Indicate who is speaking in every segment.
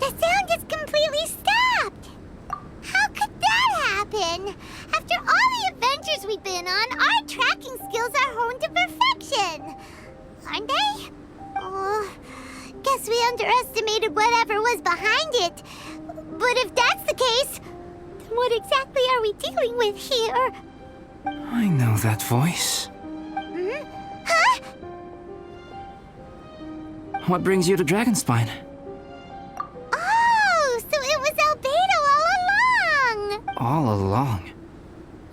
Speaker 1: The sound is completely stopped! How could that happen? After all the adventures we've been on, our tracking skills are honed to perfection! Aren't they? Oh, guess we underestimated whatever was behind it. But if that's the case, then what exactly are we dealing with here?
Speaker 2: I know that voice.
Speaker 1: Hmm? Huh?
Speaker 2: What brings you to Dragonspine?
Speaker 1: Oh, so it was Albedo all along!
Speaker 2: All along?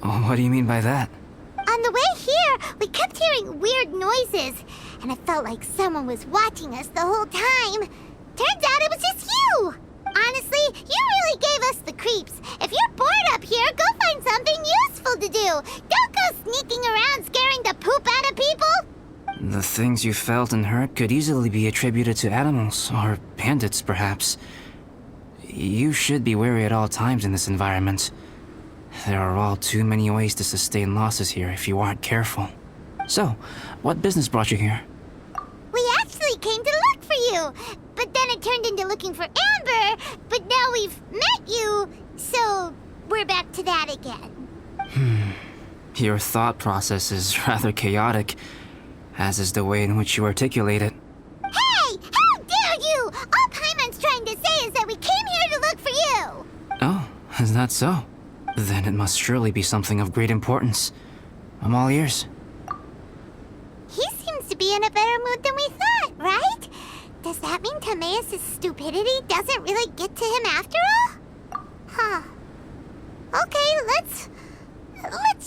Speaker 2: Oh, what do you mean by that?
Speaker 1: On the way here, we kept hearing weird noises, and it felt like someone was watching us the whole time. Turns out it was just you! Honestly, you really gave us the creeps. If you're bored up here, go find something useful to do. Don't go sneaking around scaring the poop out of people!
Speaker 2: The things you felt and heard could easily be attributed to animals, or bandits perhaps. You should be wary at all times in this environment. There are all too many ways to sustain losses here if you aren't careful. So, what business brought you here?
Speaker 1: We actually came to look for you, but then it turned into looking for Amber, but now we've met you, so we're back to that again.
Speaker 2: Your thought process is rather chaotic, as is the way in which you articulate it.
Speaker 1: Hey! How dare you! All Paimon's trying to say is that we came here to look for you!
Speaker 2: Oh, is that so? Then it must surely be something of great importance. I'm all ears.
Speaker 1: He seems to be in a better mood than we thought, right? Does that mean Timaeus' stupidity doesn't really get to him after all? Huh. Okay, let's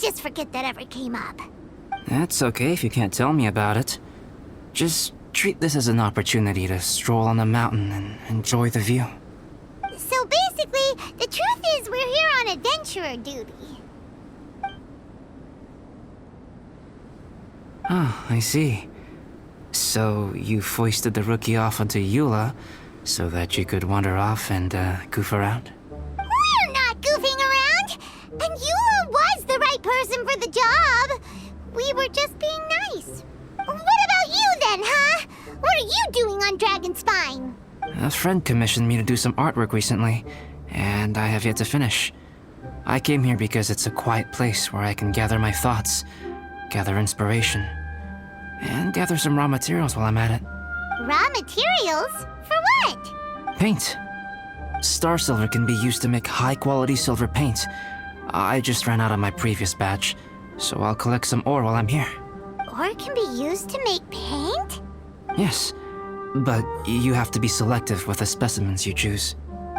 Speaker 1: just forget that ever came up.
Speaker 2: That's okay if you can't tell me about it. Just treat this as an opportunity to stroll on the mountain and enjoy the view.
Speaker 1: So basically, the truth is we're here on adventurer duty.
Speaker 2: Oh, I see. So you foisted the rookie off onto Eula so that you could wander off and goof around?
Speaker 1: We're not goofing around! And Eula was the right person for the job! We were just being nice. What about you then, huh? What are you doing on Dragonspine?
Speaker 2: A friend commissioned me to do some artwork recently, and I have yet to finish. I came here because it's a quiet place where I can gather my thoughts, gather inspiration, and gather some raw materials while I'm at it.
Speaker 1: Raw materials? For what?
Speaker 2: Paint. Star silver can be used to make high-quality silver paint. I just ran out of my previous batch, so I'll collect some ore while I'm here.
Speaker 1: Ore can be used to make paint?
Speaker 2: Yes, but you have to be selective with the specimens you choose.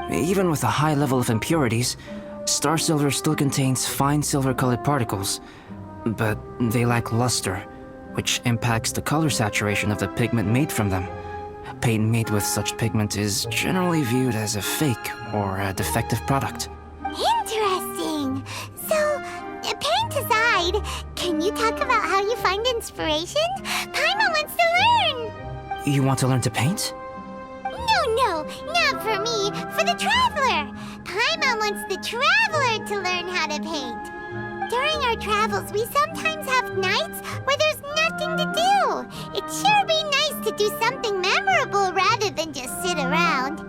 Speaker 2: Even with a high level of impurities, star silver still contains fine silver-colored particles, but they lack luster, which impacts the color saturation of the pigment made from them. Paint made with such pigment is generally viewed as a fake or a defective product.
Speaker 1: Interesting. So, paint aside, can you talk about how you find inspiration? Paimon wants to learn.
Speaker 2: You want to learn to paint?
Speaker 1: No, not for me. For the traveler. Paimon wants the traveler to learn how to paint. During our travels, we sometimes have nights where there's nothing to do. It'd sure be nice to do something memorable rather than just sit around.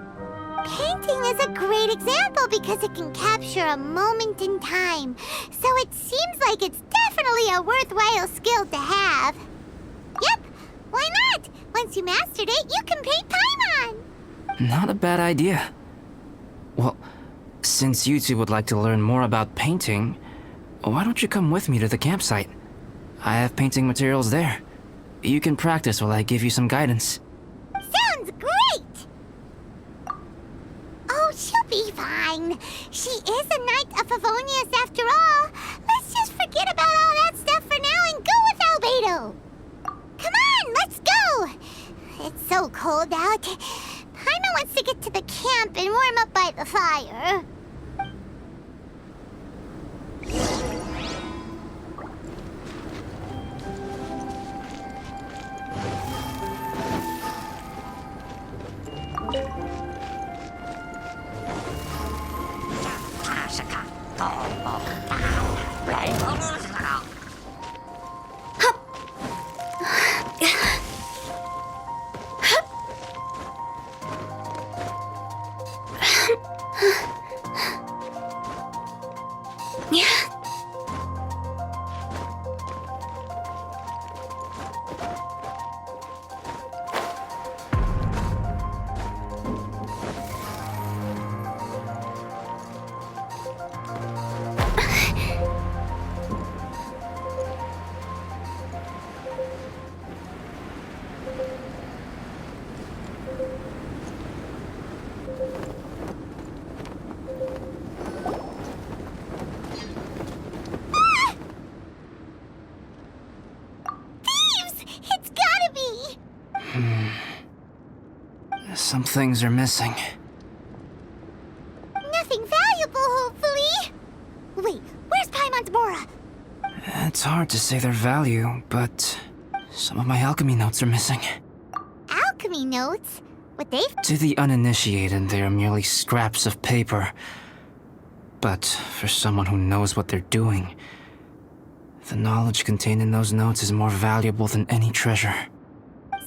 Speaker 1: Painting is a great example because it can capture a moment in time. So it seems like it's definitely a worthwhile skill to have. Yep, why not? Once you mastered it, you can paint Paimon.
Speaker 2: Not a bad idea. Well, since you two would like to learn more about painting, why don't you come with me to the campsite? I have painting materials there. You can practice while I give you some guidance.
Speaker 1: Sounds great! Oh, she'll be fine. She is a Knight of Favonius after all. Let's just forget about all that stuff for now and go with Albedo. Come on, let's go! It's so cold out. Paimon wants to get to the camp and warm up by the fire.
Speaker 2: Some things are missing.
Speaker 1: Nothing valuable, hopefully. Wait, where's Paimon's Mora?
Speaker 2: It's hard to say their value, but some of my alchemy notes are missing.
Speaker 1: Alchemy notes? What they've...
Speaker 2: To the uninitiated, they are merely scraps of paper. But for someone who knows what they're doing, the knowledge contained in those notes is more valuable than any treasure.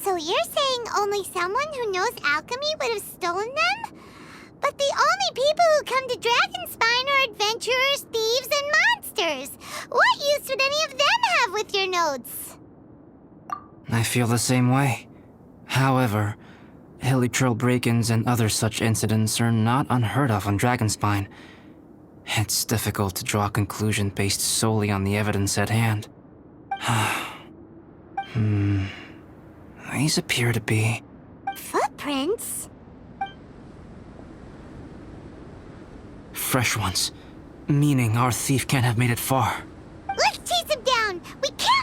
Speaker 1: So you're saying only someone who knows alchemy would have stolen them? But the only people who come to Dragonspine are adventurers, thieves, and monsters. What use would any of them have with your notes?
Speaker 2: I feel the same way. However, Hilichurl break-ins and other such incidents are not unheard of on Dragonspine. It's difficult to draw a conclusion based solely on the evidence at hand. These appear to be...
Speaker 1: Footprints?
Speaker 2: fresh ones. Meaning our thief can't have made it far.
Speaker 1: Let's chase him down! We can't